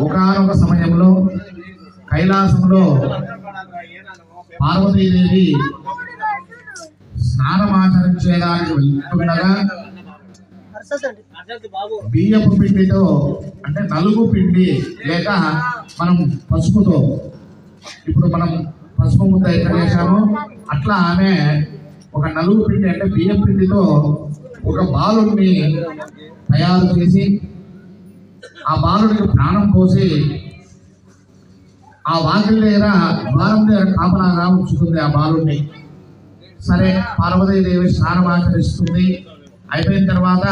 ఒకానొక సమయంలో కైలాసంలో పార్వతీదేవి స్నానమాచరించేదానికి వెళ్తుండగా బియ్యపు పిండితో అంటే నలుగు పిండి లేక మనం పసుపుతో, ఇప్పుడు మనం పసుపు ముద్ద ఎక్కడ చేశామో అట్లా ఆమె ఒక నలుగు పిండి అంటే బియ్యం పిండితో ఒక బాలుడిని తయారు చేసి ఆ బాలుడికి ప్రాణం పోసి ఆ వాకిలి దగ్గర ద్వారం దగ్గర కాపలాగా ఉంచుతుంది ఆ బాలుడిని. సరే, పార్వతీదేవి స్నానం ఆచరిస్తుంది. అయిపోయిన తర్వాత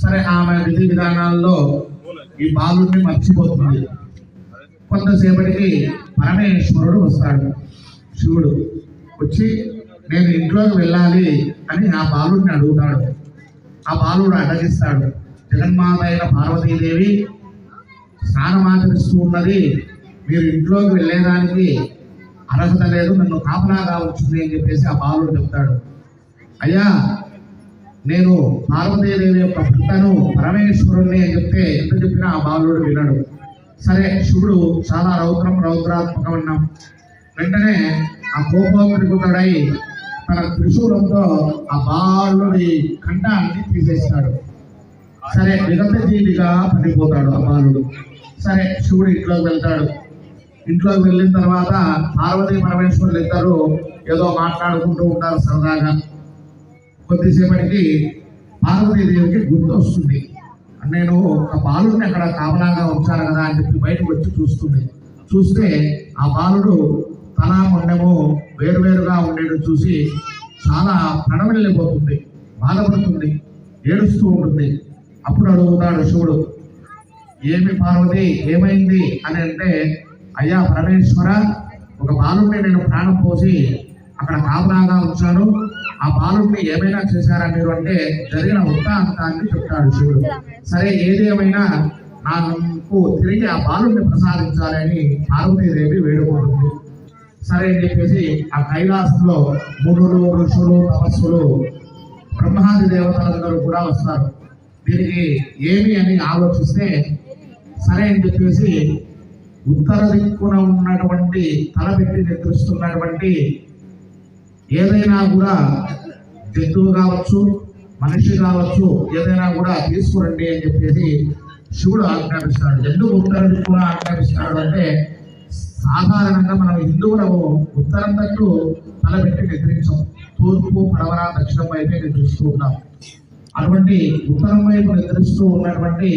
సరే ఆమె విధి విధానాల్లో ఈ బాలుడిని మర్చిపోతుంది. కొంతసేపటికి పరమేశ్వరుడు వస్తాడు. శివుడు వచ్చి నేను ఇంట్లోకి వెళ్ళాలి అని ఆ బాలుడిని అడుగుతాడు. ఆ బాలుడు అడ్డగిస్తాడు. జగన్మాత అయిన పార్వతీదేవి స్నానమాచరిస్తూ ఉన్నది, మీరు ఇంట్లోకి వెళ్ళేదానికి అర్హత లేదు, నన్ను కాపలాగా వచ్చింది అని చెప్పేసి ఆ బాలుడు చెప్తాడు. అయ్యా, నేను పార్వతీదేవి యొక్క భర్తను, పరమేశ్వరుణ్ణి అని చెప్తే ఎంత చెప్పినా ఆ బాలుడు వినడు. సరే, శివుడు చాలా రౌద్రాత్మకం ఉన్నాం. వెంటనే ఆ కోపోద్రిక్తుడై తన త్రిశూలంతో ఆ బాలుడి కంఠాన్ని తీసేస్తాడు. సరే, విగత జీవిగా పడిపోతాడు ఆ బాలుడు. సరే, శివుడు ఇంట్లోకి వెళ్తాడు. ఇంట్లోకి వెళ్ళిన తర్వాత పార్వతీ పరమేశ్వరులు ఇద్దరు ఏదో మాట్లాడుకుంటూ ఉంటారు సరదాగా. కొద్దిసేపటికి పార్వతీదేవికి గుర్తు వస్తుంది. నేను ఒక బాలుడిని అక్కడ కాపలాగా ఉంచాను కదా అని చెప్పి బయటకు వచ్చి చూస్తుంది. చూస్తే ఆ బాలుడు తల మొండెము వేరువేరుగా ఉండేది చూసి చాలా ప్రణమిల్లిపోతుంది, బాధపడుతుంది, ఏడుస్తూ ఉంటుంది. అప్పుడు అడుగుతాడు శివుడు, ఏమి పార్వతి, ఏమైంది అని అంటే, అయ్యా పరమేశ్వర, ఒక బాలుడిని నేను ప్రాణం పోసి అక్కడ కాపలాగా ఉంచాను, ఆ బాలుడిని ఏమైనా చేశారా మీరు అంటే జరిగిన వృత్తాంతాన్ని చెప్తాడు శివుడు. సరే, ఏది ఏమైనా నాకు తిరిగి ఆ బాలుడిని ప్రసాదించాలని పార్వతీదేవి వేడుకుంటుంది. సరే అని చెప్పేసి ఆ కైలాసంలో మునులు, ఋషులు, తపస్సులు, బ్రహ్మాది దేవతలందరూ కూడా వస్తారు. దీనికి ఏమి అని ఆలోచిస్తే సరే అని చెప్పేసి ఉత్తర దిక్కున ఉన్నటువంటి తలపెట్టి నిద్రిస్తున్నటువంటి ఏదైనా కూడా జంతువు కావచ్చు, మనిషి కావచ్చు, ఏదైనా కూడా తీసుకురండి అని చెప్పేసి శివుడు ఆజ్ఞాపిస్తాడు. ఎందుకు ఉత్తర దిక్కున ఆజ్ఞాపిస్తాడు అంటే, సాధారణంగా మనం హిందువులము ఉత్తరం తట్టు తలపెట్టి నిద్రించాం, తూర్పు, పడమర, దక్షిణం వైపే నిద్రిస్తూ ఉంటాం. అటువంటి ఉత్తరం వైపు నిద్రిస్తూ ఉన్నటువంటి